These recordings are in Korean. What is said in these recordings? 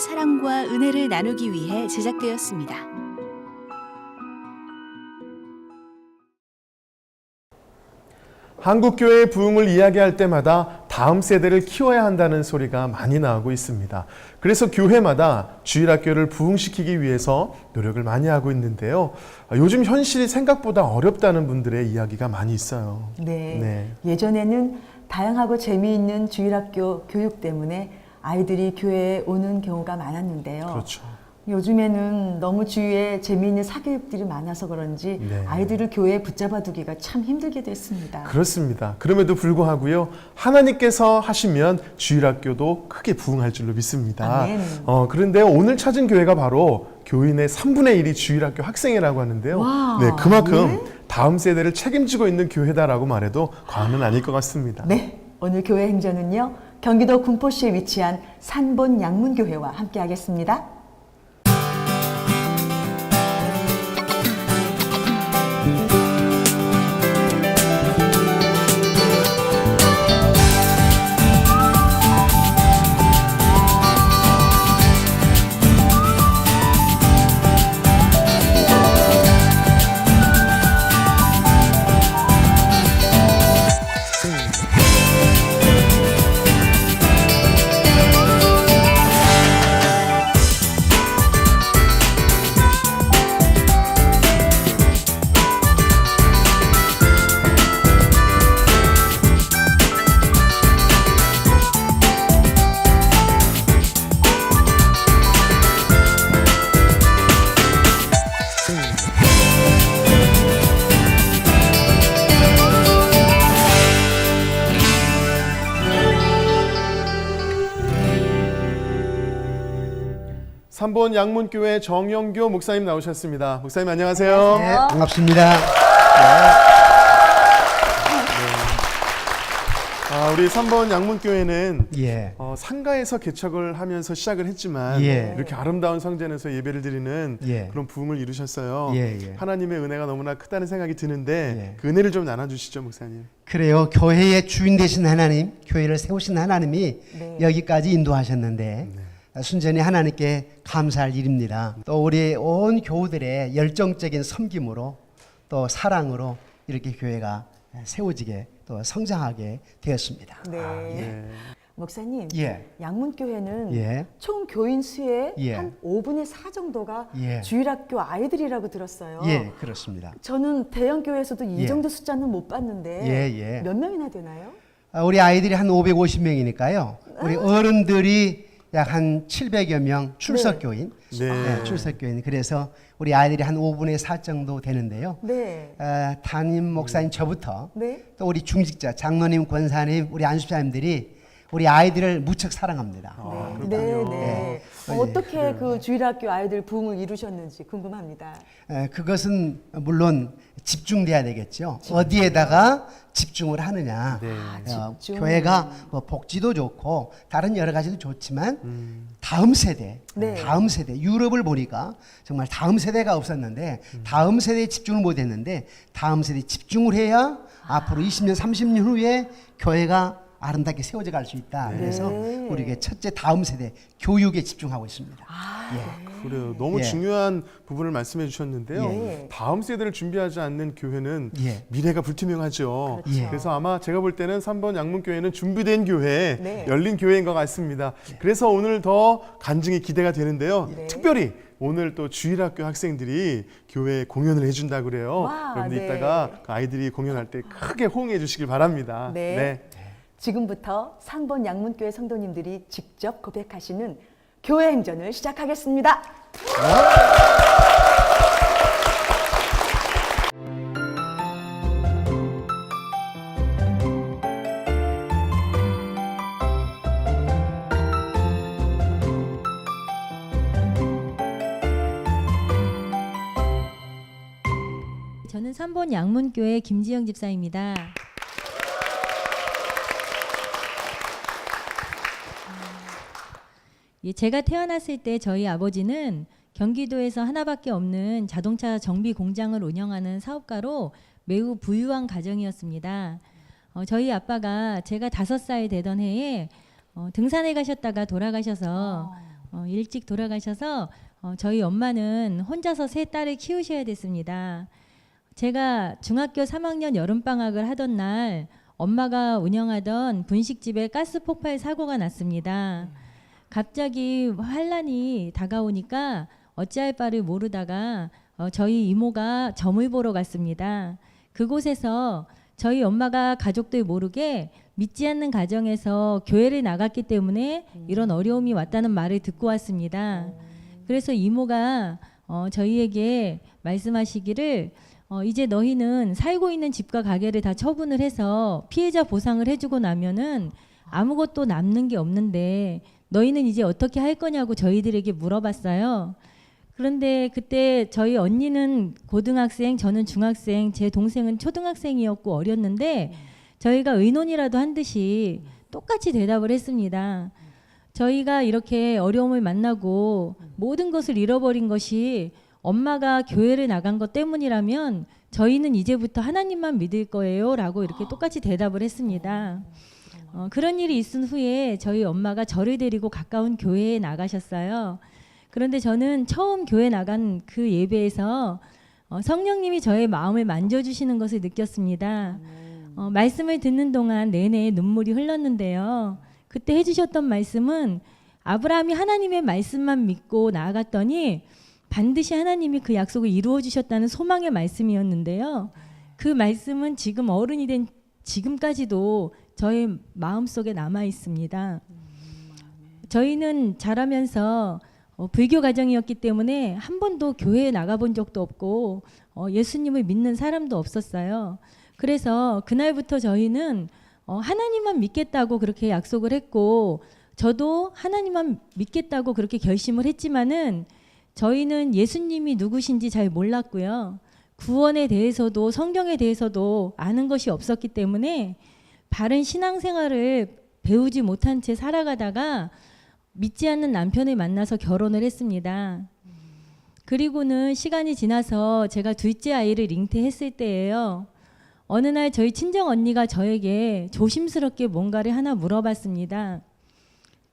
사랑과 은혜를 나누기 위해 제작되었습니다. 한국교회의 부흥을 이야기할 때마다 다음 세대를 키워야 한다는 소리가 많이 나오고 있습니다. 그래서 교회마다 주일학교를 부흥시키기 위해서 노력을 많이 하고 있는데요. 요즘 현실이 생각보다 어렵다는 분들의 이야기가 많이 있어요. 네. 예전에는 다양하고 재미있는 주일학교 교육 때문에 아이들이 교회에 오는 경우가 많았는데요. 그렇죠. 요즘에는 너무 주위에 재미있는 사교육들이 많아서 그런지 아이들을 교회에 붙잡아 두기가 참 힘들게 됐습니다. 그렇습니다. 그럼에도 불구하고요, 하나님께서 하시면 주일학교도 크게 부흥할 줄로 믿습니다. 아멘. 그런데 오늘 찾은 교회가 바로 교인의 3분의 1이 주일학교 학생이라고 하는데요. 와, 그만큼 다음 세대를 책임지고 있는 교회다라고 말해도 과언은 아닐 것 같습니다. 네, 오늘 교회 행전은요, 경기도 군포시에 위치한 산본 양문교회와 함께 하겠습니다. 산본 양문교회 정영교 목사님 나오셨습니다. 목사님 안녕하세요. 네, 반갑습니다. 우리 산본 양문교회는 예. 상가에서 개척을 하면서 시작을 했지만 이렇게 아름다운 성전에서 예배를 드리는 그런 부흥을 이루셨어요. 하나님의 은혜가 너무나 크다는 생각이 드는데 그 은혜를 좀 나눠주시죠, 목사님. 그래요. 교회의 주인 되신 하나님, 교회를 세우신 하나님이 여기까지 인도하셨는데 순전히 하나님께 감사할 일입니다. 또 우리 온 교우들의 열정적인 섬김으로 또 사랑으로 이렇게 교회가 세워지게 또 성장하게 되었습니다. 목사님, 예. 양문교회는 총 교인 수의 한 5분의 4 정도가 주일학교 아이들이라고 들었어요. 예, 그렇습니다. 저는 대형 교회에서도 이 정도 숫자는 못 봤는데 몇 명이나 되나요? 우리 아이들이 한 550명이니까요. 우리 어른들이 약 한 700여 명 출석교인, 출석교인. 그래서 우리 아이들이 한 5분의 4 정도 되는데요. 담임 목사님 저부터 또 우리 중직자, 장로님, 권사님, 우리 안수자님들이 우리 아이들을 무척 사랑합니다. 어떻게 그 주일학교 아이들 부흥을 이루셨는지 궁금합니다. 그것은 물론 집중돼야 되겠죠. 어디에다가 집중을 하느냐. 집중. 교회가 뭐 복지도 좋고 다른 여러 가지도 좋지만 다음 세대 유럽을 보니까 정말 다음 세대가 없었는데 다음 세대에 집중을 못했는데 다음 세대에 집중을 해야 앞으로 20년 30년 후에 교회가 아름답게 세워져 갈 수 있다. 그래서 우리 교회 첫째 다음 세대 교육에 집중하고 있습니다. 그래요. 너무 중요한 부분을 말씀해 주셨는데요. 다음 세대를 준비하지 않는 교회는 미래가 불투명하죠. 그래서 아마 제가 볼 때는 3번 양문교회는 준비된 교회, 열린 교회인 것 같습니다. 그래서 오늘 더 간증이 기대가 되는데요. 특별히 오늘 또 주일학교 학생들이 교회에 공연을 해준다고 그래요. 여러분들 이따가 그 아이들이 공연할 때 크게 호응해 주시길 바랍니다. 지금부터 상본 양문교회 성도님들이 직접 고백하시는 교회 행전을 시작하겠습니다. 저는 산본 양문교회 김지영 집사입니다. 제가 태어났을 때 저희 아버지는 경기도에서 하나밖에 없는 자동차 정비 공장을 운영하는 사업가로 매우 부유한 가정이었습니다. 저희 아빠가 제가 5살 되던 해에 등산에 가셨다가 돌아가셔서 일찍 돌아가셔서 저희 엄마는 혼자서 세 딸을 키우셔야 됐습니다. 제가 중학교 3학년 여름방학을 하던 날 엄마가 운영하던 분식집에 가스 폭발 사고가 났습니다. 갑자기 환란이 다가오니까 어찌할 바를 모르다가 저희 이모가 점을 보러 갔습니다. 그곳에서 저희 엄마가 가족들 모르게 믿지 않는 가정에서 교회를 나갔기 때문에 이런 어려움이 왔다는 말을 듣고 왔습니다. 그래서 이모가 저희에게 말씀하시기를 이제 너희는 살고 있는 집과 가게를 다 처분을 해서 피해자 보상을 해주고 나면은 아무것도 남는 게 없는데 너희는 이제 어떻게 할 거냐고 저희들에게 물어봤어요. 그런데 그때 저희 언니는 고등학생, 저는 중학생, 제 동생은 초등학생이었고 어렸는데 저희가 의논이라도 한 듯이 똑같이 대답을 했습니다. 저희가 이렇게 어려움을 만나고 모든 것을 잃어버린 것이 엄마가 교회를 나간 것 때문이라면 저희는 이제부터 하나님만 믿을 거예요 라고 이렇게 똑같이 대답을 했습니다. 그런 일이 있은 후에 저희 엄마가 저를 데리고 가까운 교회에 나가셨어요. 그런데 저는 처음 교회 나간 그 예배에서 성령님이 저의 마음을 만져주시는 것을 느꼈습니다. 말씀을 듣는 동안 내내 눈물이 흘렀는데요. 그때 해주셨던 말씀은 아브라함이 하나님의 말씀만 믿고 나아갔더니 반드시 하나님이 그 약속을 이루어 주셨다는 소망의 말씀이었는데요. 그 말씀은 지금 어른이 된 지금까지도 저의 마음속에 남아 있습니다. 저희는 자라면서 불교 가정이었기 때문에 한 번도 교회에 나가본 적도 없고 예수님을 믿는 사람도 없었어요. 그래서 그날부터 저희는 하나님만 믿겠다고 그렇게 약속을 했고 저도 하나님만 믿겠다고 그렇게 결심을 했지만은 저희는 예수님이 누구신지 잘 몰랐고요. 구원에 대해서도 성경에 대해서도 아는 것이 없었기 때문에 바른 신앙생활을 배우지 못한 채 살아가다가 믿지 않는 남편을 만나서 결혼을 했습니다. 그리고는 시간이 지나서 제가 둘째 아이를 잉태했을 때예요. 어느 날 저희 친정 언니가 저에게 조심스럽게 뭔가를 하나 물어봤습니다.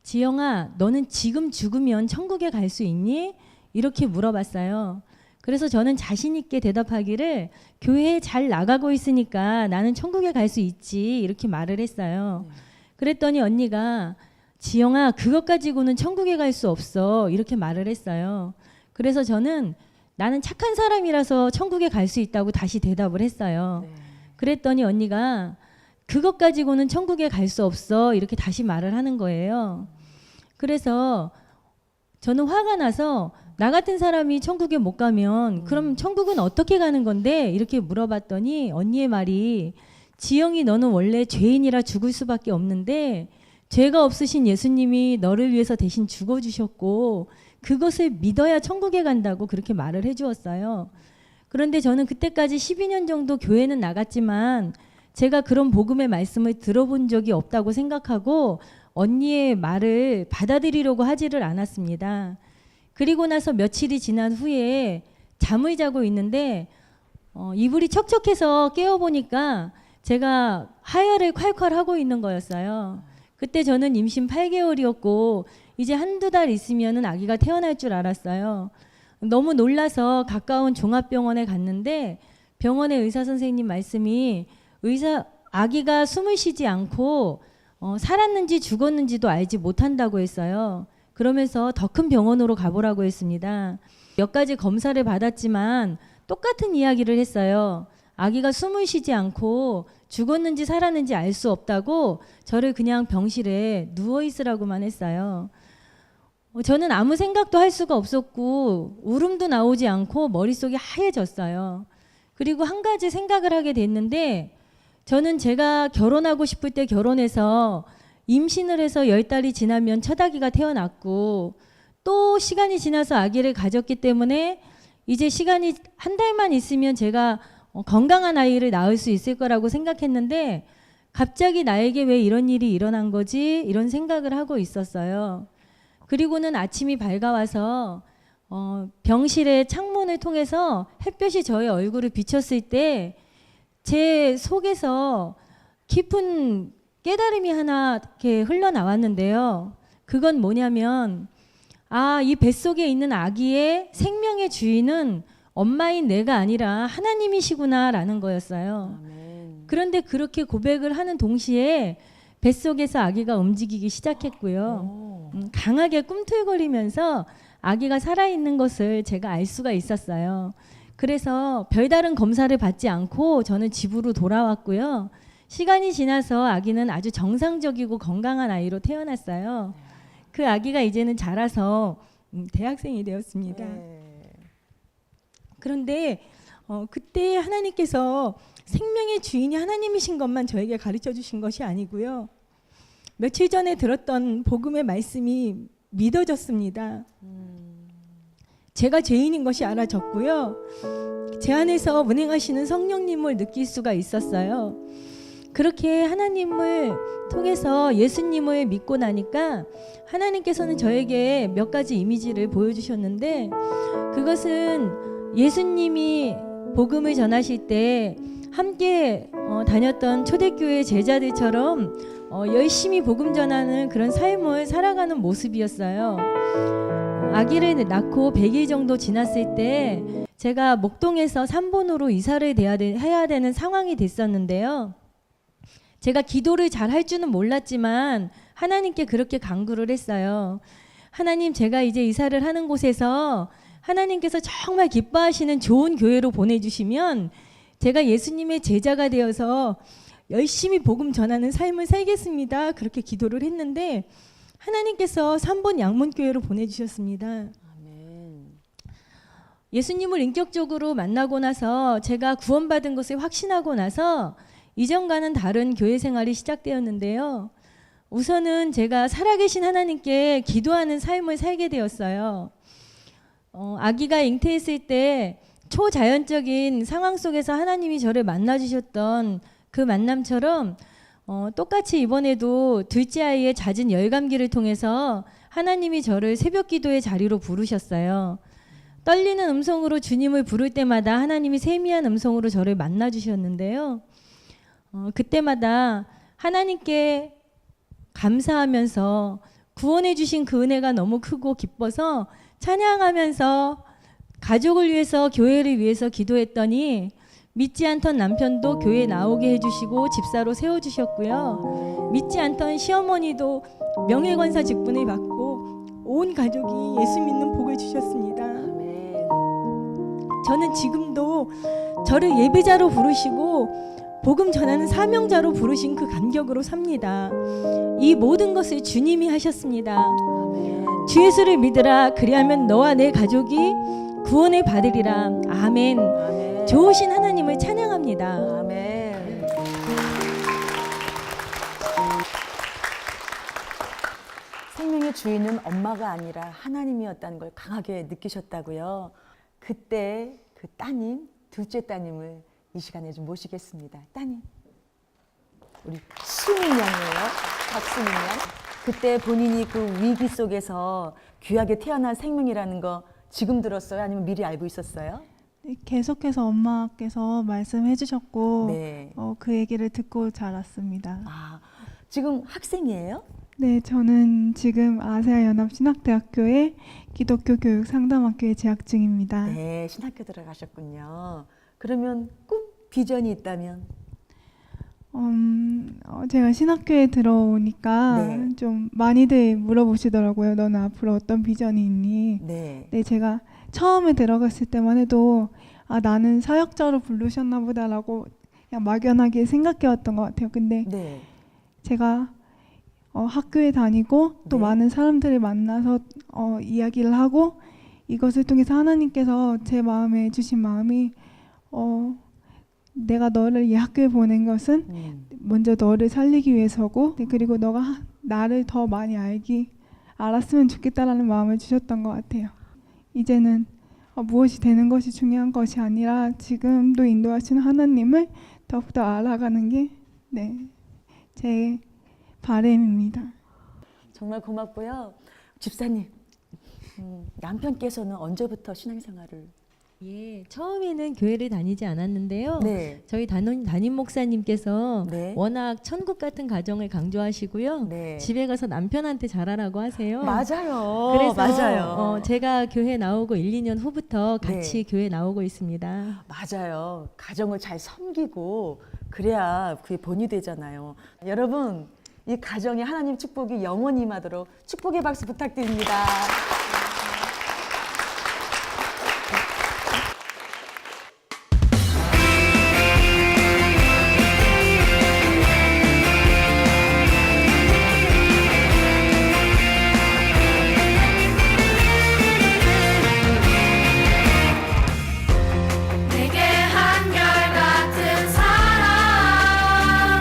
지영아, 너는 지금 죽으면 천국에 갈 수 있니? 이렇게 물어봤어요. 그래서 저는 자신 있게 대답하기를 교회에 잘 나가고 있으니까 나는 천국에 갈 수 있지 이렇게 말을 했어요. 그랬더니 언니가 지영아, 그것 가지고는 천국에 갈 수 없어 이렇게 말을 했어요. 그래서 저는 나는 착한 사람이라서 천국에 갈 수 있다고 다시 대답을 했어요. 그랬더니 언니가 그것 가지고는 천국에 갈 수 없어 이렇게 다시 말을 하는 거예요. 그래서 저는 화가 나서 나 같은 사람이 천국에 못 가면 그럼 천국은 어떻게 가는 건데 이렇게 물어봤더니 언니의 말이 지영이 너는 원래 죄인이라 죽을 수밖에 없는데 죄가 없으신 예수님이 너를 위해서 대신 죽어주셨고 그것을 믿어야 천국에 간다고 그렇게 말을 해주었어요. 그런데 저는 그때까지 12년 정도 교회는 나갔지만 제가 그런 복음의 말씀을 들어본 적이 없다고 생각하고 언니의 말을 받아들이려고 하지를 않았습니다. 그리고 나서 며칠이 지난 후에 잠을 자고 있는데 이불이 척척해서 깨어보니까 제가 하혈을 콸콸 하고 있는 거였어요. 그때 저는 임신 8개월이었고 이제 한두 달 있으면 아기가 태어날 줄 알았어요. 너무 놀라서 가까운 종합병원에 갔는데 병원의 의사 선생님 말씀이 아기가 숨을 쉬지 않고 살았는지 죽었는지도 알지 못한다고 했어요. 그러면서 더 큰 병원으로 가보라고 했습니다. 몇 가지 검사를 받았지만 똑같은 이야기를 했어요. 아기가 숨을 쉬지 않고 죽었는지 살았는지 알 수 없다고 저를 그냥 병실에 누워 있으라고만 했어요. 저는 아무 생각도 할 수가 없었고 울음도 나오지 않고 머릿속이 하얘졌어요. 그리고 한 가지 생각을 하게 됐는데 저는 제가 결혼하고 싶을 때 결혼해서 임신을 해서 10달이 지나면 첫 아기가 태어났고 또 시간이 지나서 아기를 가졌기 때문에 이제 시간이 한 달만 있으면 제가 건강한 아이를 낳을 수 있을 거라고 생각했는데 갑자기 나에게 왜 이런 일이 일어난 거지? 이런 생각을 하고 있었어요. 그리고는 아침이 밝아와서 병실의 창문을 통해서 햇볕이 저의 얼굴을 비쳤을 때 제 속에서 깊은 깨달음이 하나 이렇게 흘러나왔는데요. 그건 뭐냐면 이 뱃속에 있는 아기의 생명의 주인은 엄마인 내가 아니라 하나님이시구나라는 거였어요. 그런데 그렇게 고백을 하는 동시에 뱃속에서 아기가 움직이기 시작했고요. 강하게 꿈틀거리면서 아기가 살아있는 것을 제가 알 수가 있었어요. 그래서 별다른 검사를 받지 않고 저는 집으로 돌아왔고요. 시간이 지나서 아기는 아주 정상적이고 건강한 아이로 태어났어요. 그 아기가 이제는 자라서 대학생이 되었습니다. 그런데 그때 하나님께서 생명의 주인이 하나님이신 것만 저에게 가르쳐 주신 것이 아니고요. 며칠 전에 들었던 복음의 말씀이 믿어졌습니다. 제가 죄인인 것이 알아졌고요. 제 안에서 운행하시는 성령님을 느낄 수가 있었어요. 그렇게 하나님을 통해서 예수님을 믿고 나니까 하나님께서는 저에게 몇 가지 이미지를 보여주셨는데, 그것은 예수님이 복음을 전하실 때 함께 다녔던 초대교회 제자들처럼 열심히 복음 전하는 그런 삶을 살아가는 모습이었어요. 아기를 낳고 100일 정도 지났을 때 제가 목동에서 3본으로 이사를 해야 되는 상황이 됐었는데요. 제가 기도를 잘 할 줄은 몰랐지만 하나님께 그렇게 간구를 했어요. 하나님, 제가 이제 이사를 하는 곳에서 하나님께서 정말 기뻐하시는 좋은 교회로 보내주시면 제가 예수님의 제자가 되어서 열심히 복음 전하는 삶을 살겠습니다. 그렇게 기도를 했는데 하나님께서 3번 양문교회로 보내주셨습니다. 예수님을 인격적으로 만나고 나서 제가 구원받은 것을 확신하고 나서 이전과는 다른 교회 생활이 시작되었는데요. 우선은 제가 살아계신 하나님께 기도하는 삶을 살게 되었어요. 아기가 잉태했을 때 초자연적인 상황 속에서 하나님이 저를 만나주셨던 그 만남처럼 똑같이 이번에도 둘째 아이의 잦은 열감기를 통해서 하나님이 저를 새벽 기도의 자리로 부르셨어요. 떨리는 음성으로 주님을 부를 때마다 하나님이 세미한 음성으로 저를 만나주셨는데요. 그때마다 하나님께 감사하면서 구원해 주신 그 은혜가 너무 크고 기뻐서 찬양하면서 가족을 위해서, 교회를 위해서 기도했더니 믿지 않던 남편도 교회에 나오게 해주시고 집사로 세워주셨고요. 믿지 않던 시어머니도 명예권사 직분을 받고 온 가족이 예수 믿는 복을 주셨습니다. 저는 지금도 저를 예배자로 부르시고 복음 전하는 사명자로 부르신 그 감격으로 삽니다. 이 모든 것을 주님이 하셨습니다. 주 예수를 믿으라, 그리하면 너와 내 가족이 구원을 받으리라. 아멘. 좋으신 하나님을 찬양합니다. 아멘. 생명의 주인은 엄마가 아니라 하나님이었다는 걸 강하게 느끼셨다고요. 그때 그 따님, 둘째 따님을 이 시간에 좀 모시겠습니다. 따님, 우리 수민 양이에요. 박수민 양. 그때 본인이 그 위기 속에서 귀하게 태어난 생명이라는 거 지금 들었어요? 아니면 미리 알고 있었어요? 계속해서 엄마께서 말씀해 주셨고 네. 그 얘기를 듣고 자랐습니다. 지금 학생이에요? 네, 저는 지금 아세아 연합신학대학교의 기독교 교육 상담학교에 재학 중입니다. 네, 신학교 들어가셨군요. 그러면 꿈, 비전이 있다면? 제가 신학교에 들어오니까 네. 좀 많이들 물어보시더라고요. 너는 앞으로 어떤 비전이 있니? 네. 네, 제가 처음에 들어갔을 때만 해도 나는 사역자로 부르셨나 보다라고 그냥 막연하게 생각해왔던 것 같아요. 근데 네. 제가 학교에 다니고 또 네. 많은 사람들을 만나서 이야기를 하고 이것을 통해서 하나님께서 제 마음에 주신 마음이 내가 너를 이 학교에 보낸 것은 먼저 너를 살리기 위해서고, 그리고 너가 나를 더 많이 알았으면 좋겠다라는 마음을 주셨던 것 같아요. 이제는 무엇이 되는 것이 중요한 것이 아니라 지금도 인도하시는 하나님을 더욱더 알아가는 게 제 바람입니다. 정말 고맙고요. 집사님, 남편께서는 언제부터 신앙생활을 예, 처음에는 교회를 다니지 않았는데요. 네. 저희 담임 목사님께서 네. 워낙 천국 같은 가정을 강조하시고요. 네. 집에 가서 남편한테 잘하라고 하세요. 맞아요. 그래서 맞아요. 제가 교회 나오고 1, 2년 후부터 같이 네. 교회 나오고 있습니다. 맞아요. 가정을 잘 섬기고 그래야 그게 본이 되잖아요. 여러분, 이 가정에 하나님 축복이 영원히 임하도록 축복의 박수 부탁드립니다. 내게 한결같은 사랑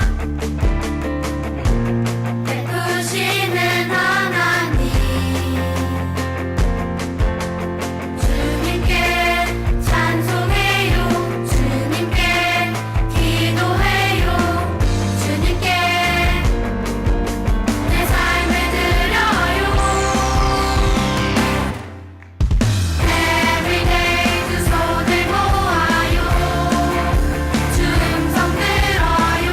베푸시는 하나님 주님께 찬송해요 주님께 기도해요 주님께 내 삶을 드려요 Everyday 두 손을 모아요 충성 들어요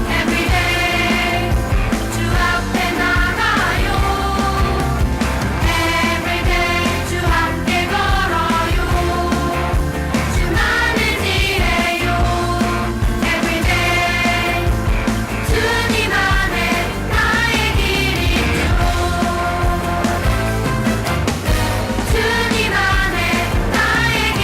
Everyday 주 앞에 나가요 Everyday 주 함께 걸어요 주만을 지내요 Everyday 주님 안에 나의 길 있죠 주님 안에 나의 길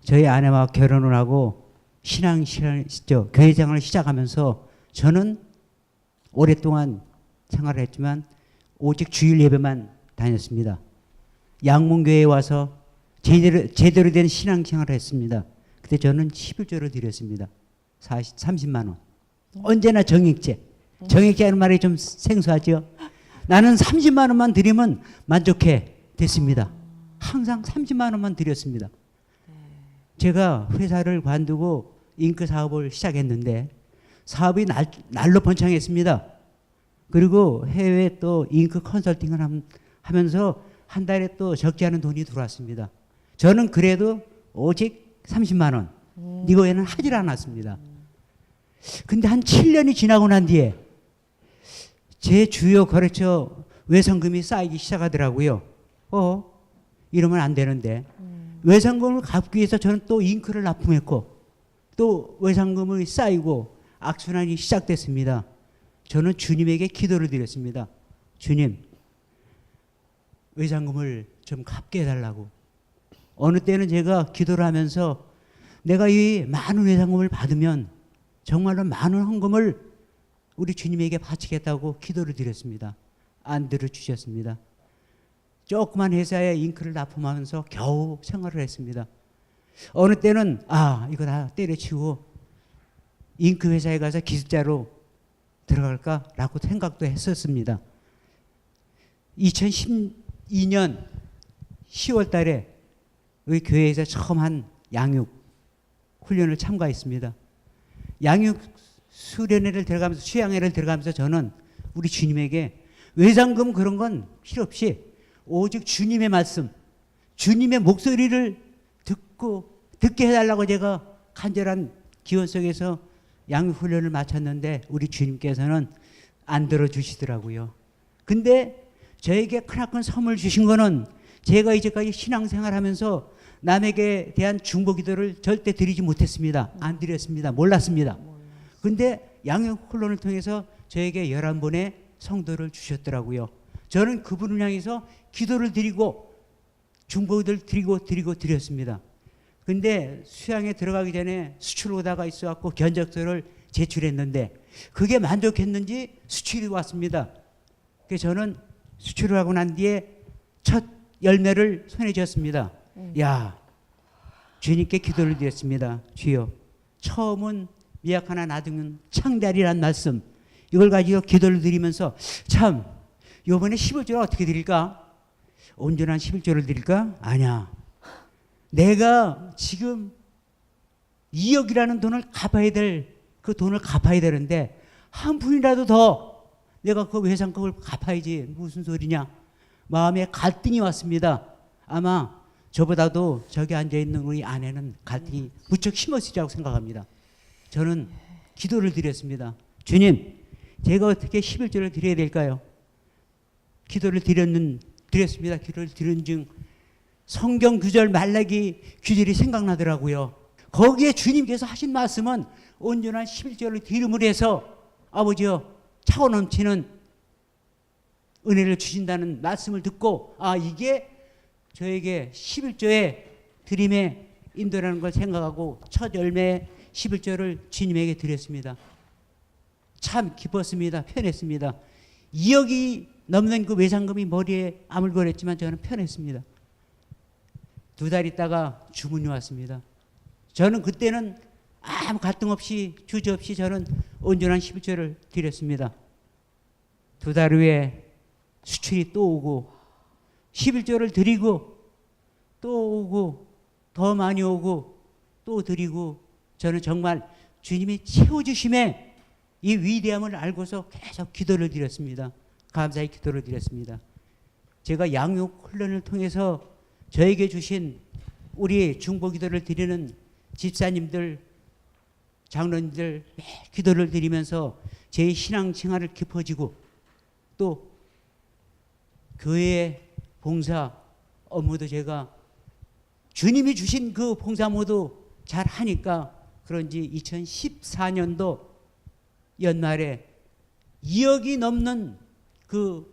저희 아내와 결혼을 하고 교회생활을 시작하면서 저는 오랫동안 생활을 했지만 오직 주일 예배만 다녔습니다. 양문교회에 와서 제대로 된 신앙생활을 했습니다. 그때 저는 11조를 드렸습니다. 30만 원. 언제나 정액제. 정액제라는 말이 좀 생소하죠. 나는 30만 원만 드리면 만족해 됐습니다. 항상 30만 원만 드렸습니다. 제가 회사를 관두고 잉크 사업을 시작했는데 사업이 날로 번창했습니다. 그리고 해외에 또 잉크 컨설팅을 하면서 한 달에 또 적지 않은 돈이 들어왔습니다. 저는 그래도 오직 30만 원 이거 외에는 하질 않았습니다. 근데 한 7년이 지나고 난 뒤에 제 주요 거래처 외상금이 쌓이기 시작하더라고요. 이러면 안 되는데 외상금을 갚기 위해서 저는 또 잉크를 납품했고 또 외상금이 쌓이고 악순환이 시작됐습니다. 저는 주님에게 기도를 드렸습니다. 주님, 외상금을 좀 갚게 해달라고. 어느 때는 제가 기도를 하면서 내가 이 많은 외상금을 받으면 정말로 많은 헌금을 우리 주님에게 바치겠다고 기도를 드렸습니다. 안 들어주셨습니다. 조그만 회사에 잉크를 납품하면서 겨우 생활을 했습니다. 어느 때는 이거 다 때려치우고 잉크 회사에 가서 기술자로 들어갈까라고 생각도 했었습니다. 2012년 10월 달에 우리 교회에서 처음 한 양육 훈련을 참가했습니다. 양육 수련회를 들어가면서 수양회를 들어가면서 저는 우리 주님에게 외상금 그런 건 필요 없이 오직 주님의 말씀, 주님의 목소리를 듣게 해달라고 제가 간절한 기원 속에서 양육훈련을 마쳤는데 우리 주님께서는 안 들어주시더라고요. 근데 저에게 크나큰 선물 주신 거는 제가 이제까지 신앙생활하면서 남에게 대한 중보기도를 절대 드리지 못했습니다. 안 드렸습니다. 몰랐습니다. 근데 양육훈련을 통해서 저에게 11분의 성도를 주셨더라고요. 저는 그분을 향해서 기도를 드리고 중보기도를 드렸습니다. 근데 수양에 들어가기 전에 수출 오다가 있어갖고 견적서를 제출했는데 그게 만족했는지 수출이 왔습니다. 그래서 저는 수출을 하고 난 뒤에 첫 열매를 손에 쥐었습니다. 주님께 기도를 드렸습니다. 주여, 처음은 미약 하나 놔두면 창달이란 말씀, 이걸 가지고 기도를 드리면서 참 요번에 11조를 어떻게 드릴까? 온전한 11조를 드릴까? 아니야. 내가 지금 2억이라는 돈을 갚아야 그 돈을 갚아야 되는데 한 푼이라도 더 내가 그 외상금을 갚아야지. 무슨 소리냐. 마음에 갈등이 왔습니다. 아마 저보다도 저기 앉아있는 우리 아내는 갈등이 무척 심했으리라고 생각합니다. 저는 기도를 드렸습니다. 주님, 제가 어떻게 11조를 드려야 될까요? 기도를 드렸습니다. 기도를 드린 중 성경 구절 말라기 구절이 생각나더라고요. 거기에 주님께서 하신 말씀은 온전한 11조를 드림으로 해서 아버지여 차고 넘치는 은혜를 주신다는 말씀을 듣고 아 이게 저에게 11조의 드림의 인도라는 걸 생각하고 첫 열매 11조를 주님에게 드렸습니다. 참 기뻤습니다. 편했습니다. 2억이 넘는 그 외상금이 머리에 아물거렸지만 저는 편했습니다. 2달 있다가 주문이 왔습니다. 저는 그때는 아무 갈등 없이 주저없이 저는 온전한 11조를 드렸습니다. 2달 후에 수출이 또 오고 11조를 드리고 또 오고 더 많이 오고 또 드리고 저는 정말 주님이 채워주심에 이 위대함을 알고서 계속 기도를 드렸습니다. 감사의 기도를 드렸습니다. 제가 양육 훈련을 통해서 저에게 주신 우리 중보 기도를 드리는 집사님들, 장로님들 매일 기도를 드리면서 제 신앙 생활을 깊어지고 또 교회의 봉사 업무도 제가 주님이 주신 그 봉사 모두 잘 하니까 그런지 2014년도 연말에 2억이 넘는 그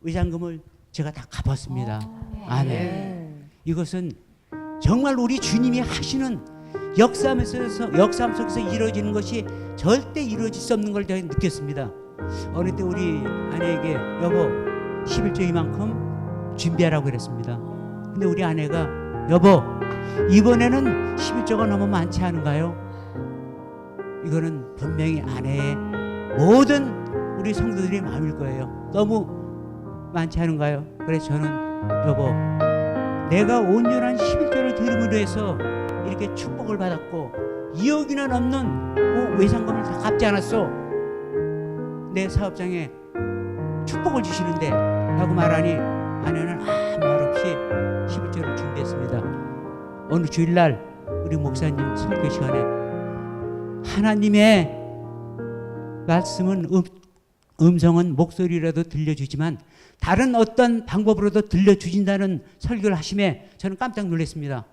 외상금을 제가 다 갚았습니다. 아멘. 이것은 정말 우리 주님이 하시는 역사함 속에서 이루어지는 것이 절대 이루어질 수 없는 걸 제가 느꼈습니다. 어느 때 우리 아내에게 여보 11조 이만큼 준비하라고 그랬습니다. 근데 우리 아내가 여보 이번에는 11조가 너무 많지 않은가요? 이거는 분명히 아내의 모든 우리 성도들의 마음일 거예요. 너무 많지 않은가요? 그래서 저는 여보 내가 온전한 11조를 드림으로 해서 이렇게 축복을 받았고 2억이나 넘는 그 외상금을 다 갚지 않았어. 내 사업장에 축복을 주시는데 라고 말하니 아내는 아무 말 없이 11조를 준비했습니다. 어느 주일날 우리 목사님 설교 시간에 하나님의 말씀은 음성은 목소리라도 들려주지만 다른 어떤 방법으로도 들려주신다는 설교를 하심에 저는 깜짝 놀랐습니다.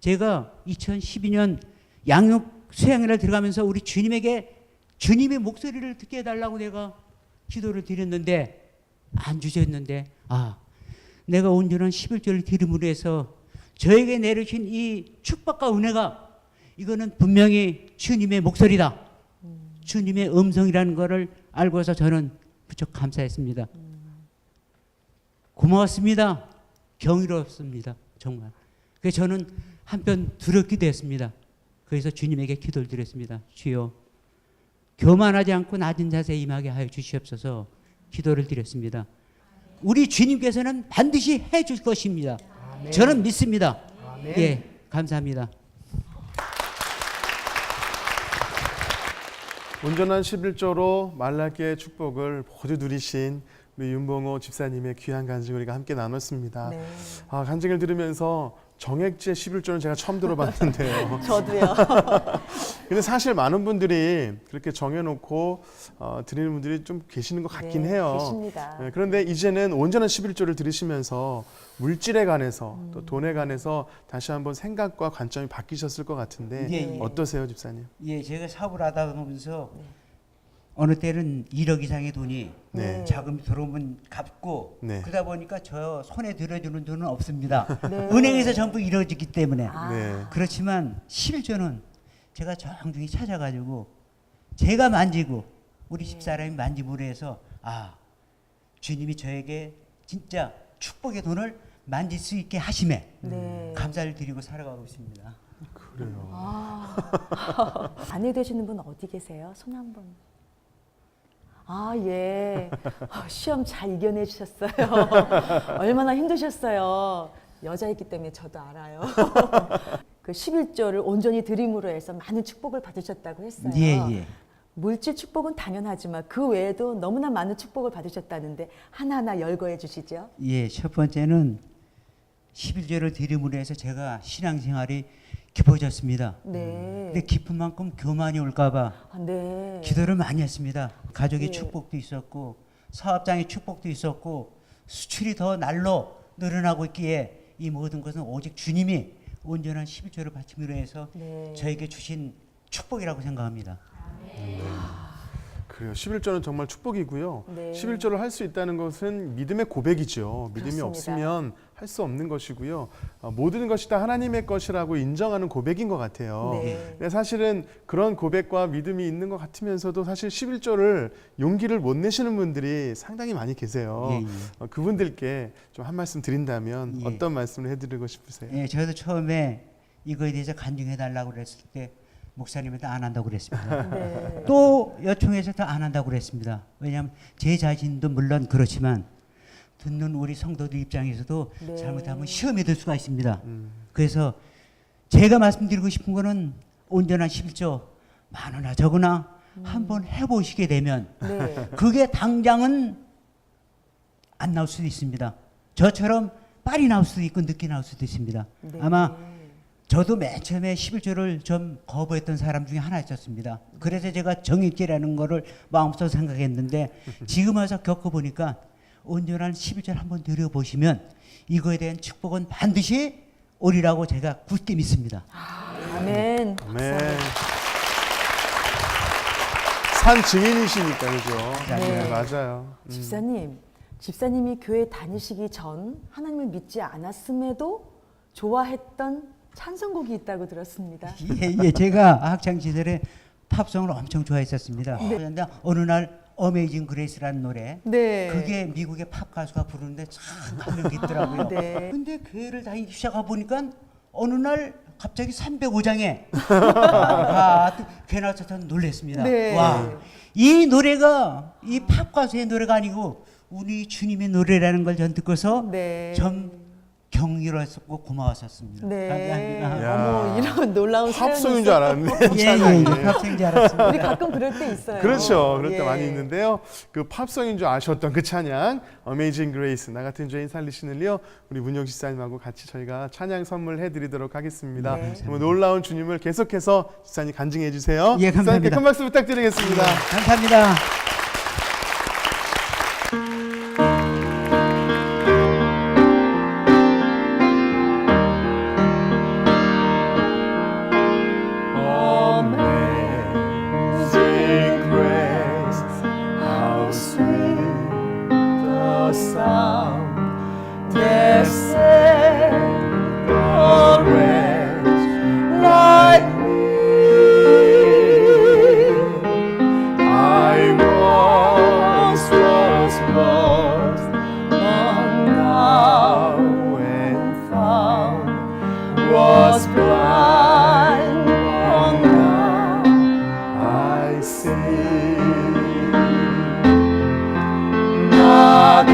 제가 2012년 양육 수양회를 들어가면서 우리 주님에게 주님의 목소리를 듣게 해달라고 내가 기도를 드렸는데 안 주셨는데 내가 온전한 11조를 드림으로 해서 저에게 내리신 이 축복과 은혜가 이거는 분명히 주님의 목소리다. 주님의 음성이라는 것을 알고서 저는 무척 감사했습니다. 고마웠습니다. 경이로웠습니다. 정말. 그래서 저는 한편 두렵기도 했습니다. 그래서 주님에게 기도를 드렸습니다. 주여 교만하지 않고 낮은 자세에 임하게 하여 주시옵소서 기도를 드렸습니다. 우리 주님께서는 반드시 해줄 것입니다. 아멘. 저는 믿습니다. 아멘. 예, 감사합니다. 온전한 11조로 말라기의 축복을 모두 누리신 우리 윤봉호 집사님의 귀한 간증을 우리가 함께 나눴습니다. 네. 간증을 들으면서 정액제 11조는 제가 처음 들어봤는데요. 저도요. 근데 사실 많은 분들이 그렇게 정해놓고 드리는 분들이 좀 계시는 것 같긴 해요. 계십니다. 네, 그런데 이제는 온전한 11조를 들으시면서 물질에 관해서 또 돈에 관해서 다시 한번 생각과 관점이 바뀌셨을 것 같은데 예. 어떠세요, 집사님? 예, 제가 사업을 하다 보면서 어느 때는 1억 이상의 돈이 네. 자금이 들어오면 갚고 네. 그러다 보니까 저 손에 들어주는 돈은 없습니다. 네. 은행에서 전부 이루어지기 때문에. 네. 그렇지만 11조는 제가 정중히 찾아가지고 제가 만지고 우리 집사람이 만짐으로 해서 주님이 저에게 진짜 축복의 돈을 만질 수 있게 하심에 네. 감사를 드리고 살아가고 있습니다. 그래요. 아내 되시는 분 어디 계세요? 손 한번. 아, 예. 시험 잘 이겨내 주셨어요. 얼마나 힘드셨어요. 여자이기 때문에 저도 알아요. 그 11조를 온전히 드림으로 해서 많은 축복을 받으셨다고 했어요. 예. 물질 축복은 당연하지만 그 외에도 너무나 많은 축복을 받으셨다는데 하나하나 열거해 주시죠. 예, 첫 번째는 11조를 드림으로 해서 제가 신앙생활이 깊어졌습니다. 네. 근데 깊은 만큼 교만이 올까봐 아, 네. 기도를 많이 했습니다. 가족의 예. 축복도 있었고 사업장의 축복도 있었고 수출이 더 날로 늘어나고 있기에 이 모든 것은 오직 주님이 온전한 11조를 바침으로 해서 네. 저에게 주신 축복이라고 생각합니다. 그래요. 11조는 정말 축복이고요. 네. 11조를 할 수 있다는 것은 믿음의 고백이죠. 믿음이 그렇습니다. 없으면 할 수 없는 것이고요. 모든 것이 다 하나님의 것이라고 인정하는 고백인 것 같아요. 네. 근데 사실은 그런 고백과 믿음이 있는 것 같으면서도 사실 11조를 용기를 못 내시는 분들이 상당히 많이 계세요. 예. 그분들께 좀 한 말씀 드린다면 예. 어떤 말씀을 해드리고 싶으세요? 예, 저도 처음에 이거에 대해서 간증해달라고 그랬을 때 목사님한테 안 한다고 그랬습니다. 네. 또 요청해서 안 한다고 그랬습니다. 왜냐하면 제 자신도 물론 그렇지만 듣는 우리 성도들 입장에서도 네. 잘못하면 시험에 들 수가 있습니다. 그래서 제가 말씀드리고 싶은 거는 온전한 11조 많으나 적으나 한번 해보시게 되면 네. 그게 당장은 안 나올 수도 있습니다. 저처럼 빨리 나올 수도 있고 늦게 나올 수도 있습니다. 네. 아마 저도 맨 처음에 11조를 좀 거부했던 사람 중에 하나였었습니다. 그래서 제가 정입기라는 거를 마음속으로 생각했는데 지금 와서 겪어보니까 온전한 11조를 한번 드려보시면 이거에 대한 축복은 반드시 오리라고 제가 굳게 믿습니다. 아멘. 네. 산 증인이시니까 그죠? 네. 맞아요. 집사님이 교회 다니시기 전 하나님을 믿지 않았음에도 좋아했던 찬송곡이 있다고 들었습니다. 예, 제가 학창 시절에 팝송을 엄청 좋아했었습니다. 네. 그런데 어느 날 어메이징 그레이스라는 노래 네. 그게 미국의 팝 가수가 부르는데 참 감명 깊더라고요. 네. 근데 교회를 다니기 시작해 보니까 어느 날 갑자기 305장에 괜히 저 놀랐습니다. 네. 와, 이 노래가 이 팝 가수의 노래가 아니고 우리 주님의 노래라는 걸 전 듣고서 네. 좀 경이로웠고 고마웠었습니다. 네. 야. 어머, 이런 놀라운 팝송인 줄 알았네. 예, 팝송인 줄 알았습니다. 우리 가끔 그럴 때 있어요. 그렇죠. 그럴 때 예. 많이 있는데요. 그 팝송인 줄 아셨던 그 찬양 Amazing Grace 나 같은 죄인 살리시는요. 우리 문영 집사님하고 같이 저희가 찬양 선물해 드리도록 하겠습니다. 네. 정말 놀라운 주님을 계속해서 집사님 간증해 주세요. 예, 감사합니다. 집사님께 큰 박수 부탁드리겠습니다. 감사합니다. Amazing grace, how sweet the sound that saved a wretch like me. I once was lost, but now when found, was blind, but now I see. Not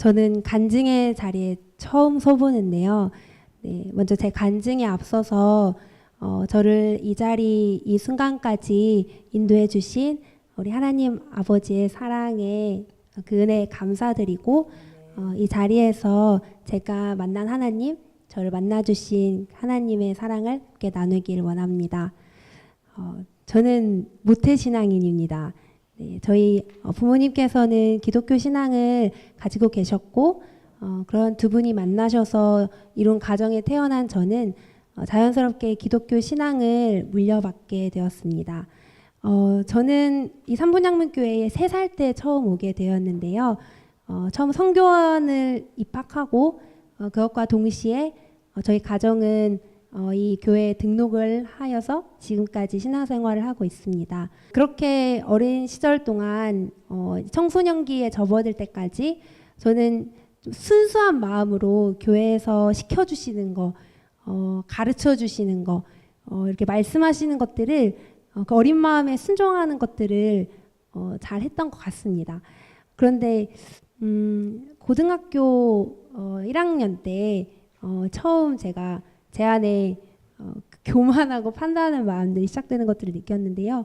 저는 간증의 자리에 처음 서보는데요. 네, 먼저 제 간증에 앞서서 저를 이 자리, 이 순간까지 인도해 주신 우리 하나님 아버지의 사랑에 그 은혜에 감사드리고 이 자리에서 제가 만난 하나님, 저를 만나주신 하나님의 사랑을 함께 나누기를 원합니다. 저는 모태신앙인입니다. 네, 저희 부모님께서는 기독교 신앙을 가지고 계셨고 그런 두 분이 만나셔서 이룬 가정에 태어난 저는 자연스럽게 기독교 신앙을 물려받게 되었습니다. 저는 이 삼분양문교회에 3살 때 처음 오게 되었는데요. 처음 성교원을 입학하고 그것과 동시에 저희 가정은 이 교회에 등록을 하여서 지금까지 신앙생활을 하고 있습니다. 그렇게 어린 시절 동안 청소년기에 접어들 때까지 저는 좀 순수한 마음으로 교회에서 시켜주시는 거, 가르쳐 주시는 거, 이렇게 말씀하시는 것들을 그 어린 마음에 순종하는 것들을 잘 했던 것 같습니다. 그런데 고등학교 1학년 때 처음 제가 제 안에 교만하고 판단하는 마음들이 시작되는 것들을 느꼈는데요.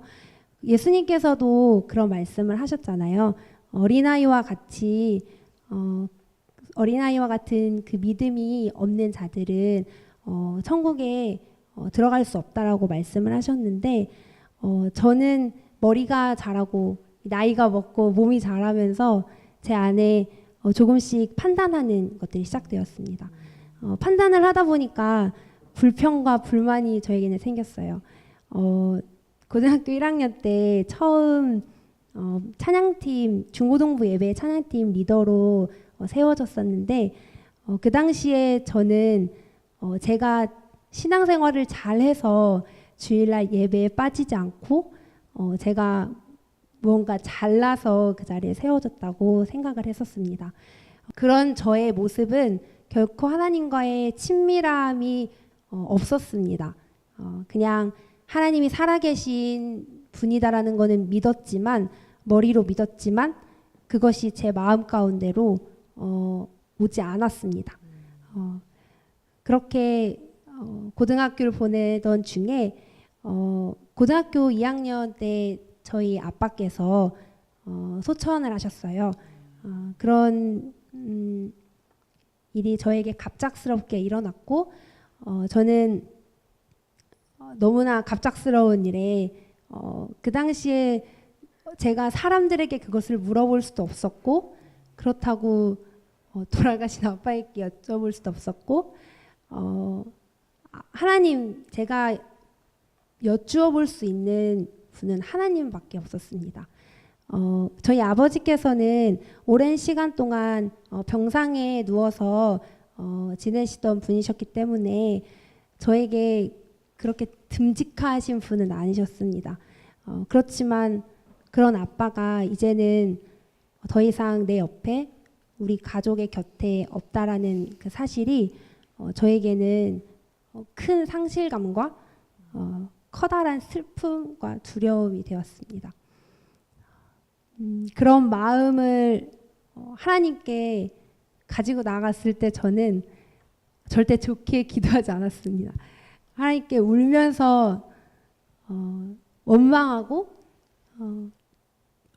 예수님께서도 그런 말씀을 하셨잖아요. 어린아이와 같은 그 믿음이 없는 자들은 천국에 들어갈 수 없다라고 말씀을 하셨는데 저는 머리가 자라고 나이가 먹고 몸이 자라면서 제 안에 조금씩 판단하는 것들이 시작되었습니다. 판단을 하다 보니까 불평과 불만이 저에게는 생겼어요. 고등학교 1학년 때 처음 찬양팀, 중고등부 예배 찬양팀 리더로 세워졌었는데 그 당시에 저는 제가 신앙생활을 잘해서 주일날 예배에 빠지지 않고 제가 무언가 잘나서 그 자리에 세워졌다고 생각을 했었습니다. 그런 저의 모습은 결코 하나님과의 친밀함이 없었습니다. 그냥 하나님이 살아계신 분이다라는 거는 믿었지만 머리로 믿었지만 그것이 제 마음 가운데로 오지 않았습니다. 그렇게 고등학교를 보내던 중에 고등학교 2학년 때 저희 아빠께서 소천을 하셨어요. 그런 일이 저에게 갑작스럽게 일어났고 저는 너무나 갑작스러운 일에 그 당시에 제가 사람들에게 그것을 물어볼 수도 없었고 그렇다고 돌아가신 아빠에게 여쭤볼 수도 없었고 하나님 제가 여쭈어 볼 수 있는 분은 하나님밖에 없었습니다. 저희 아버지께서는 오랜 시간 동안 병상에 누워서 지내시던 분이셨기 때문에 저에게 그렇게 듬직하신 분은 아니셨습니다. 그렇지만 그런 아빠가 이제는 더 이상 내 옆에 우리 가족의 곁에 없다라는 그 사실이 저에게는 큰 상실감과 커다란 슬픔과 두려움이 되었습니다. 그런 마음을 하나님께 가지고 나갔을 때 저는 절대 좋게 기도하지 않았습니다. 하나님께 울면서 원망하고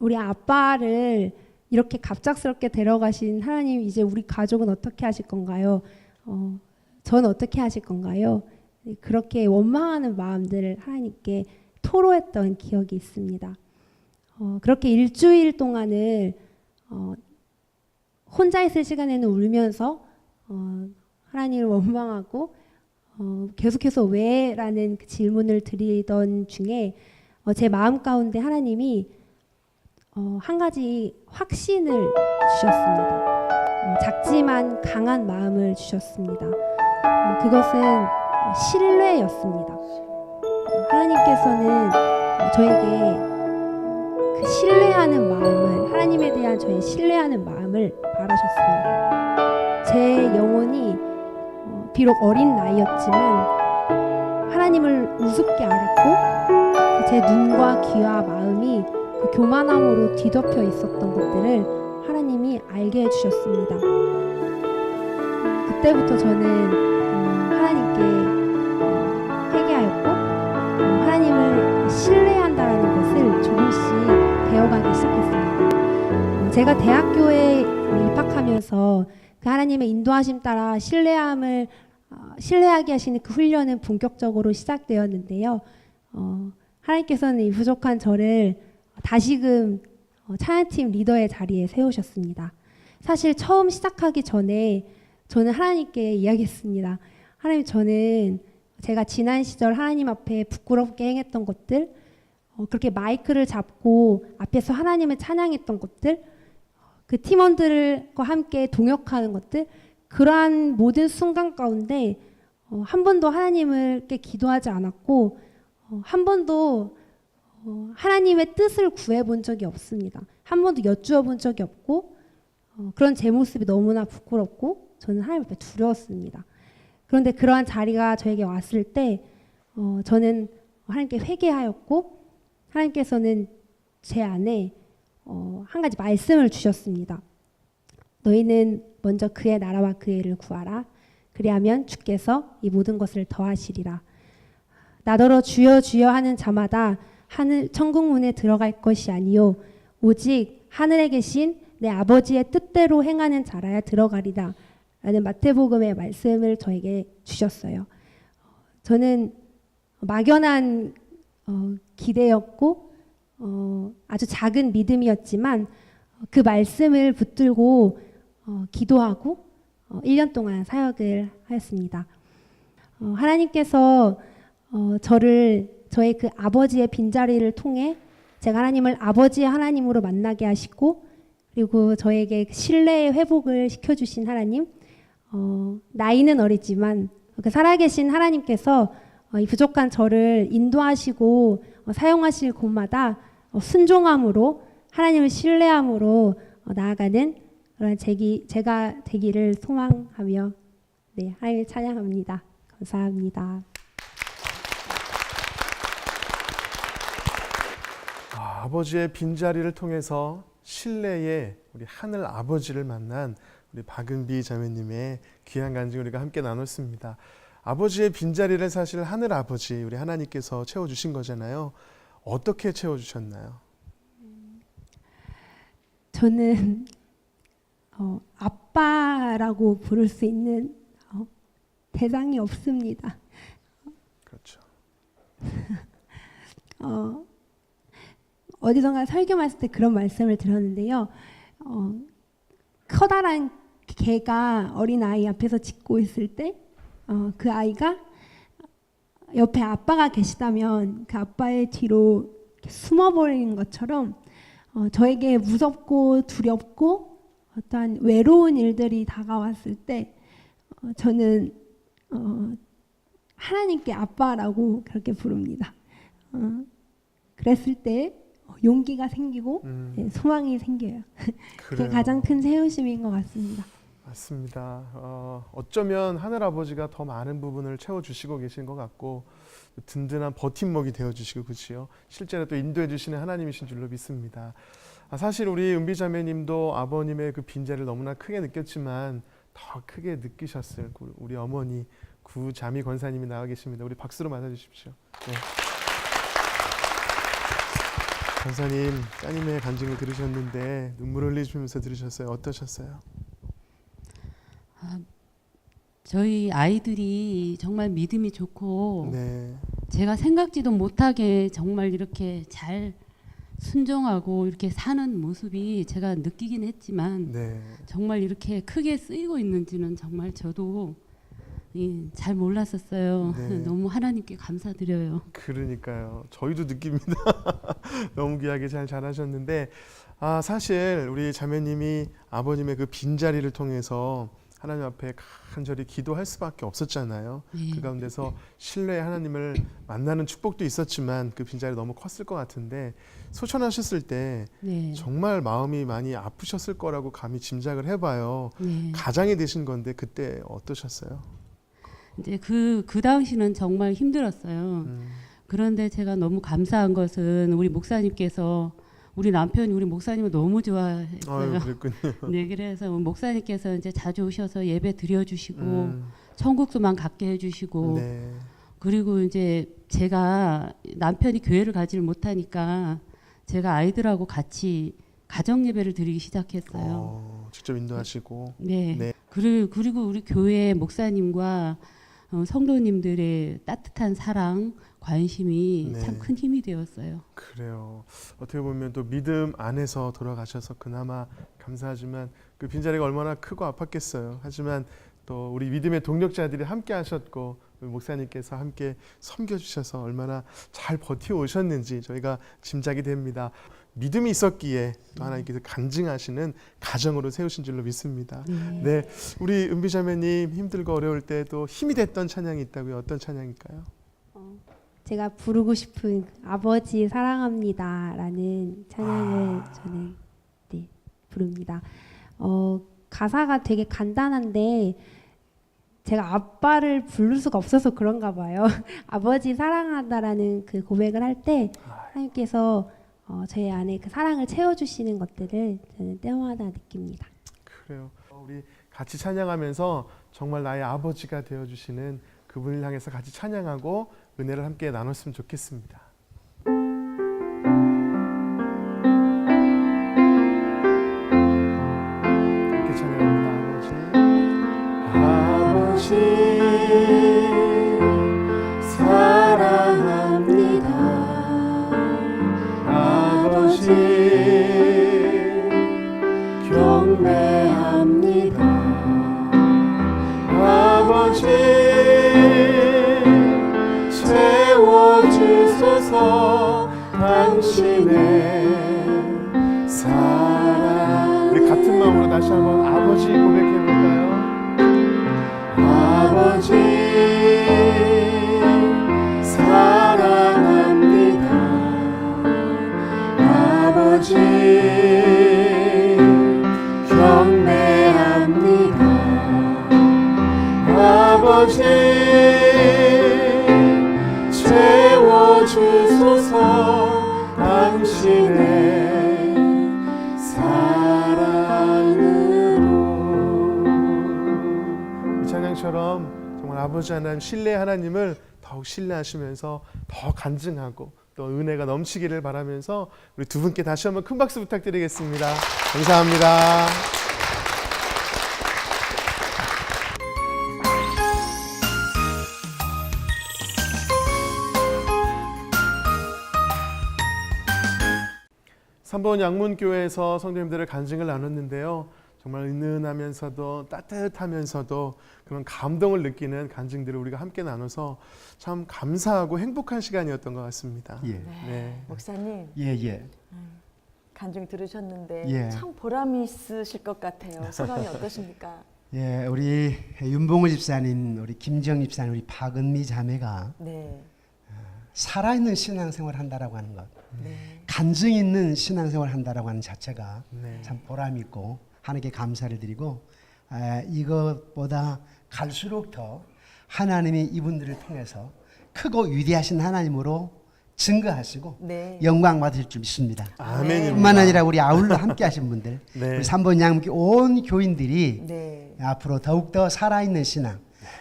우리 아빠를 이렇게 갑작스럽게 데려가신 하나님 이제 우리 가족은 어떻게 하실 건가요? 저는 어떻게 하실 건가요? 그렇게 원망하는 마음들을 하나님께 토로했던 기억이 있습니다. 그렇게 일주일 동안을 혼자 있을 시간에는 울면서 하나님을 원망하고 계속해서 왜? 라는 그 질문을 드리던 중에 제 마음 가운데 하나님이 한 가지 확신을 주셨습니다. 작지만 강한 마음을 주셨습니다. 그것은 신뢰였습니다. 하나님께서는 저에게 그 신뢰하는 마음을, 하나님에 대한 저의 신뢰하는 마음을 바라셨습니다. 제 영혼이 비록 어린 나이였지만 하나님을 우습게 알았고 제 눈과 귀와 마음이 그 교만함으로 뒤덮여 있었던 것들을 하나님이 하나님이 알게 해주셨습니다. 그때부터 저는 하나님께 회개하였고 하나님을 신뢰한다라는 것을 조금씩 배워가기 시작했습니다. 제가 대학교에 입학하면서 그 하나님의 인도하심 따라 신뢰하게 하시는 그 훈련은 본격적으로 시작되었는데요. 하나님께서는 이 부족한 저를 다시금 찬양팀 리더의 자리에 세우셨습니다. 사실 처음 시작하기 전에 저는 하나님께 이야기했습니다. 하나님, 저는 제가 지난 시절 하나님 앞에 부끄럽게 행했던 것들, 그렇게 마이크를 잡고 앞에서 하나님을 찬양했던 것들, 그 팀원들과 함께 동역하는 것들, 그러한 모든 순간 가운데 한 번도 하나님을 기도하지 않았고 한 번도 하나님의 뜻을 구해본 적이 없습니다. 한 번도 여쭈어 본 적이 없고 그런 제 모습이 너무나 부끄럽고 저는 하나님 앞에 두려웠습니다. 그런데 그러한 자리가 저에게 왔을 때 저는 하나님께 회개하였고 하나님께서는 제 안에 한 가지 말씀을 주셨습니다. 너희는 먼저 그의 나라와 그의 의를 구하라. 그리하면 주께서 이 모든 것을 더하시리라. 나더러 주여 주여 하는 자마다 하늘 천국 문에 들어갈 것이 아니요 오직 하늘에 계신 내 아버지의 뜻대로 행하는 자라야 들어가리라. 라는 마태복음의 말씀을 저에게 주셨어요. 저는 막연한 기대였고 아주 작은 믿음이었지만 그 말씀을 붙들고 기도하고 1년 동안 사역을 하였습니다. 하나님께서 저의 그 아버지의 빈자리를 통해 제가 하나님을 아버지의 하나님으로 만나게 하시고 그리고 저에게 신뢰의 회복을 시켜주신 하나님, 나이는 어리지만 그 살아계신 하나님께서 이 부족한 저를 인도하시고 사용하실 곳마다 순종함으로 하나님을 신뢰함으로 나아가는 그런 제가 되기를 소망하며 하나님을 찬양합니다. 감사합니다. 아버지의 빈자리를 통해서 신뢰의 우리 하늘 아버지를 만난 우리 박은비 자매님의 귀한 간증 우리가 함께 나눴습니다. 아버지의 빈자리를 사실 하늘 아버지 우리 하나님께서 채워주신 거잖아요. 어떻게 채워주셨나요? 저는 아빠라고 부를 수 있는 대상이 없습니다. 그렇죠. 어디선가 설교 했을 때 그런 말씀을 들었는데요. 커다란 개가 어린아이 앞에서 짖고 있을 때 그 아이가 옆에 아빠가 계시다면 그 아빠의 뒤로 숨어버리는 것처럼 저에게 무섭고 두렵고 어떠한 외로운 일들이 다가왔을 때 저는 하나님께 아빠라고 그렇게 부릅니다. 그랬을 때 용기가 생기고 소망이 생겨요. 그게 가장 큰 세우심인 것 같습니다. 맞습니다. 어쩌면 하늘 아버지가 더 많은 부분을 채워주시고 계신 것 같고 든든한 버팀목이 되어주시고 그렇지요. 실제로 또 인도해 주시는 하나님이신 줄로 믿습니다. 사실 우리 은비 자매님도 아버님의 그 빈자리를 너무나 크게 느꼈지만 더 크게 느끼셨을 우리 어머니 구자미 권사님이 나와 계십니다. 우리 박수로 맞아주십시오. 네. 권사님, 따님의 간증을 들으셨는데 눈물 흘리시면서 들으셨어요. 어떠셨어요? 저희 아이들이 정말 믿음이 좋고 네. 제가 생각지도 못하게 정말 이렇게 잘 순종하고 이렇게 사는 모습이 제가 느끼긴 했지만 네. 정말 이렇게 크게 쓰이고 있는지는 정말 저도 잘 몰랐었어요. 네. 너무 하나님께 감사드려요. 그러니까요. 저희도 느낍니다. 너무 귀하게 잘 자라셨는데 사실 우리 자매님이 아버님의 그 빈자리를 통해서 하나님 앞에 간절히 기도할 수밖에 없었잖아요. 네. 그 가운데서 신뢰의 하나님을 만나는 축복도 있었지만 그 빈자리 너무 컸을 것 같은데 소천하셨을 때 네. 정말 마음이 많이 아프셨을 거라고 감히 짐작을 해봐요. 네. 가장이 되신 건데 그때 어떠셨어요? 이제 그 당시는 정말 힘들었어요. 그런데 제가 너무 감사한 것은 우리 목사님께서 우리 남편이 우리 목사님을 너무 좋아했어요. 아유, 그랬군요. 네, 그래서 목사님께서 이제 자주 오셔서 예배 드려주시고 천국수만 갖게 해주시고 네. 그리고 이제 제가 남편이 교회를 가지를 못하니까 제가 아이들하고 같이 가정 예배를 드리기 시작했어요. 직접 인도하시고. 네. 네. 그리고 우리 교회 목사님과 성도님들의 따뜻한 사랑, 관심이 네. 참 큰 힘이 되었어요. 그래요. 어떻게 보면 또 믿음 안에서 돌아가셔서 그나마 감사하지만 그 빈자리가 얼마나 크고 아팠겠어요. 하지만 또 우리 믿음의 동력자들이 함께 하셨고 목사님께서 함께 섬겨주셔서 얼마나 잘 버텨오셨는지 저희가 짐작이 됩니다. 믿음이 있었기에 또 하나님께서 간증하시는 가정으로 세우신 줄로 믿습니다. 네, 우리 은비자매님 힘들고 어려울 때 또 힘이 됐던 찬양이 있다고요. 어떤 찬양일까요? 제가 부르고 싶은 아버지 사랑합니다라는 찬양을 저는 부릅니다. 가사가 되게 간단한데 제가 아빠를 부를 수가 없어서 그런가 봐요. 아버지 사랑한다라는 그 고백을 할 때 하나님께서 저희 안에 그 사랑을 채워주시는 것들을 저는 때마다 느낍니다. 그래요. 우리 같이 찬양하면서 정말 나의 아버지가 되어주시는 그분을 향해서 같이 찬양하고 은혜를 함께 나눴으면 좋겠습니다. 함께 찬양합니다. 아버지 사랑합니다. 아버지 경배합니다. 아버지 채워주소서 당신의 사랑. 우리 같은 마음으로 다시 한번 아버지 고백해볼까요? 아버지 사랑합니다. 아버지 경배합니다. 아버지 채워주소서 당신의 사랑으로. 이 찬양처럼 정말 아버지 하나님, 신뢰 하나님을 더욱 신뢰하시면서 더 간증하고 또 은혜가 넘치기를 바라면서 우리 두 분께 다시 한번 큰 박수 부탁드리겠습니다. 감사합니다. 3번 양문교회에서 성도님들의 간증을 나눴는데요. 정말 은은하면서도 따뜻하면서도 그런 감동을 느끼는 간증들을 우리가 함께 나눠서 참 감사하고 행복한 시간이었던 것 같습니다. 예. 네. 목사님 예. 간증 들으셨는데 예. 참 보람이 있으실 것 같아요. 소감이 어떠십니까? 예, 우리 윤봉우 집사님, 우리 김정 집사님, 우리 박은미 자매가 네. 살아있는 신앙생활을 한다라고 하는 것, 네. 간증 있는 신앙생활을 한다라고 하는 자체가 네. 참 보람이 있고 하나님께 감사를 드리고 이것보다 갈수록 더 하나님이 이분들을 통해서 크고 위대하신 하나님으로 증거하시고 네. 영광 받으실 줄 믿습니다. 아멘입니다. 뿐만 아니라 우리 아울러 함께 하신 분들, 네. 우리 3번 양문교 온 교인들이 네. 앞으로 더욱더 살아있는 신앙,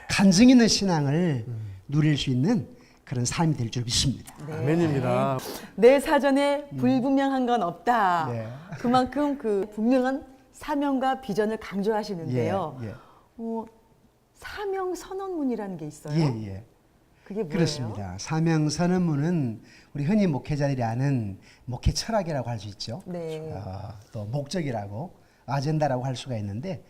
간증 있는 신앙을 누릴 수 있는 그런 삶이 될 줄 믿습니다. 아멘입니다. 내 사전에 불분명한 건 없다. 네. 그만큼 그 분명한 사명과 비전을 강조하시는데요. 예. 사명 선언문이라는 게 있어요. 예. 그게 뭐예요? 그렇습니다. 사명 선언문은 우리 흔히 목회자들이 아는 목회 철학이라고 할 수 있죠. 네. 또 목적이라고 아젠다라고 할 수가 있는데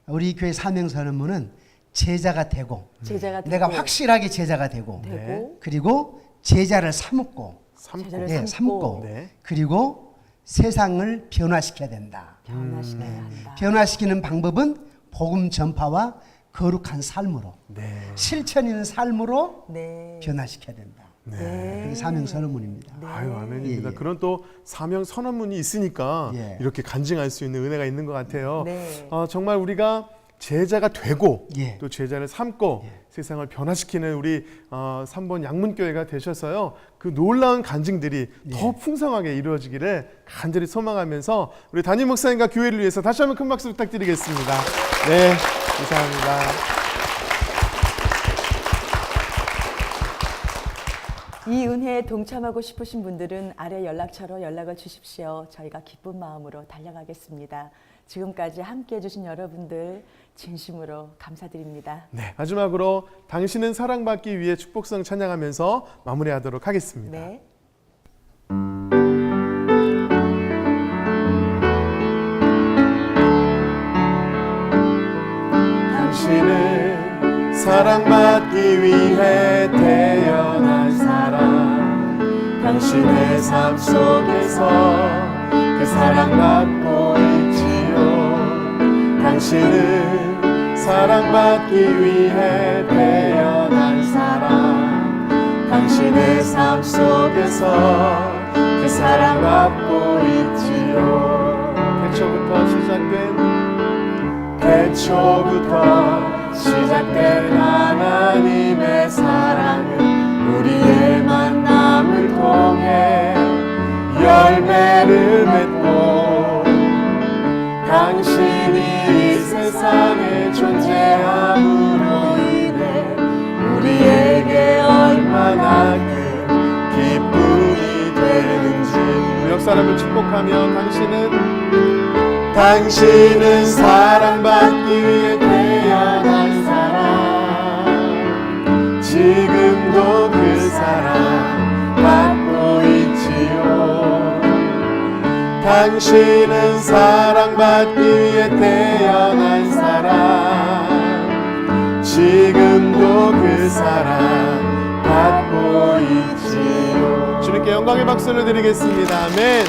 우리 교회 사명 선언문은 제자가 되고 제자가 되고 내가 확실하게 제자가 되고 되고 그리고 제자를 삼고 제자를 삼고 네. 그리고 세상을 변화시켜야 된다. 변화시켜야 한다. 변화시키는 방법은 복음 전파와 거룩한 삶으로 네. 실천 있는 삶으로 네. 변화시켜야 된다. 네. 그게 사명 선언문입니다. 아유, 아멘입니다. 예. 그런 또 사명 선언문이 있으니까 예. 이렇게 간증할 수 있는 은혜가 있는 것 같아요. 네. 정말 우리가 제자가 되고 예. 또 제자를 삼고 세상을 변화시키는 우리 3번 양문교회가 되셔서요. 그 놀라운 간증들이 더 풍성하게 이루어지기를 간절히 소망하면서 우리 담임 목사님과 교회를 위해서 다시 한번 큰 박수 부탁드리겠습니다. 네, 감사합니다. 이 은혜에 동참하고 싶으신 분들은 아래 연락처로 연락을 주십시오. 저희가 기쁜 마음으로 달려가겠습니다. 지금까지 함께해 주신 여러분들 진심으로 감사드립니다. 네, 마지막으로 당신은 사랑받기 위해 축복성 찬양하면서 마무리하도록 하겠습니다. 네. 당신은 사랑받기 위해 태어난 사람, 당신의 삶 속에서 그 사랑받고 있지요. 당신은 사랑받기 위해 태어난 사람, 당신의 삶 속에서 그 사랑받고 있지요. 태초부터 시작된 하나님의 사랑은 우리의 만남을 통해 열매를 맺고 당신이 이 세상에 존재함으로 인해 우리에게 얼마나 큰 기쁨이 되는지 무역 사람을 축복하며 당신은 사랑받기 위해 태어난 사람, 지금도 그 사랑 받고 있지요. 당신은 사랑받기 위해 태어난 사람, 지금도 그 사랑 받고 있지요. 주님께 영광의 박수를 드리겠습니다. 아멘.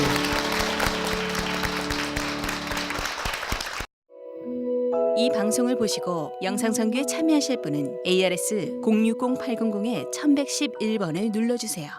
이 방송을 보시고 영상선교에 참여하실 분은 ARS 060-800-1111번을 눌러주세요.